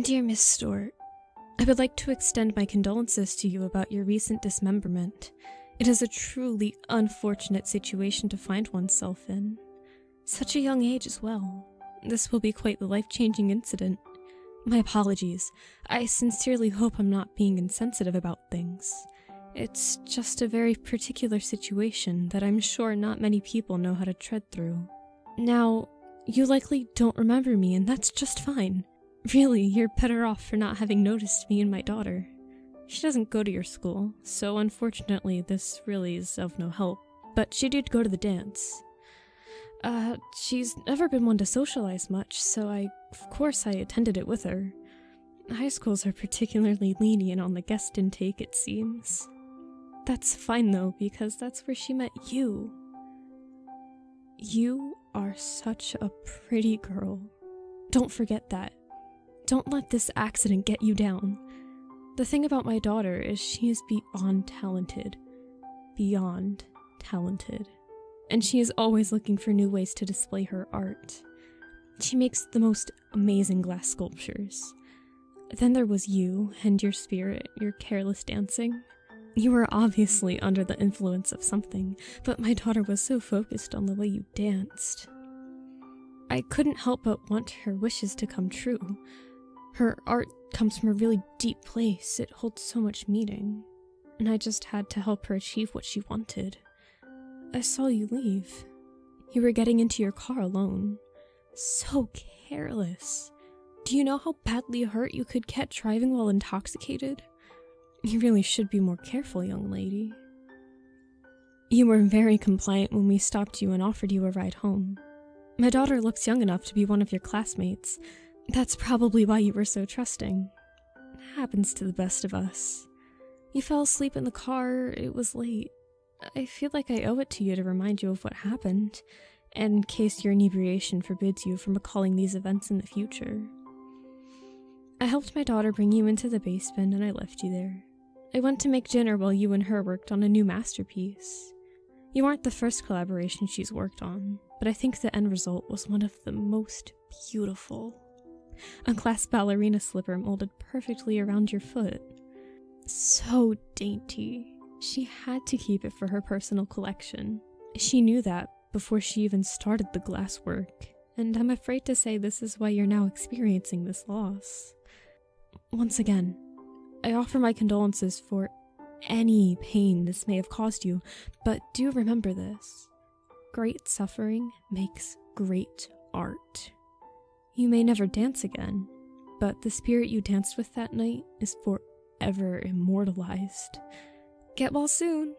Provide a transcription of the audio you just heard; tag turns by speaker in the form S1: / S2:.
S1: Dear Miss Stewart, I would like to extend my condolences to you about your recent dismemberment. It is a truly unfortunate situation to find oneself in. Such a young age as well. This will be quite the life-changing incident. My apologies. I sincerely hope I'm not being insensitive about things. It's just a very particular situation that I'm sure not many people know how to tread through. Now, you likely don't remember me, and that's just fine. Really, you're better off for not having noticed me and my daughter. She doesn't go to your school, so unfortunately this really is of no help. But she did go to the dance. She's never been one to socialize much, so of course I attended it with her. High schools are particularly lenient on the guest intake, it seems. That's fine though, because that's where she met you. You are such a pretty girl. Don't forget that. Don't let this accident get you down. The thing about my daughter is she is beyond talented. Beyond talented. And she is always looking for new ways to display her art. She makes the most amazing glass sculptures. Then there was you and your spirit, your careless dancing. You were obviously under the influence of something, but my daughter was so focused on the way you danced. I couldn't help but want her wishes to come true. Her art comes from a really deep place, it holds so much meaning, and I just had to help her achieve what she wanted. I saw you leave. You were getting into your car alone. So careless. Do you know how badly hurt you could get driving while intoxicated? You really should be more careful, young lady. You were very compliant when we stopped you and offered you a ride home. My daughter looks young enough to be one of your classmates. That's probably why you were so trusting. It happens to the best of us. You fell asleep in the car, it was late. I feel like I owe it to you to remind you of what happened, and in case your inebriation forbids you from recalling these events in the future. I helped my daughter bring you into the basement and I left you there. I went to make dinner while you and her worked on a new masterpiece. You aren't the first collaboration she's worked on, but I think the end result was one of the most beautiful. A glass ballerina slipper molded perfectly around your foot. So dainty. She had to keep it for her personal collection. She knew that before she even started the glass work, and I'm afraid to say this is why you're now experiencing this loss. Once again, I offer my condolences for any pain this may have caused you, but do remember this. Great suffering makes great art. You may never dance again, but the spirit you danced with that night is forever immortalized. Get well soon!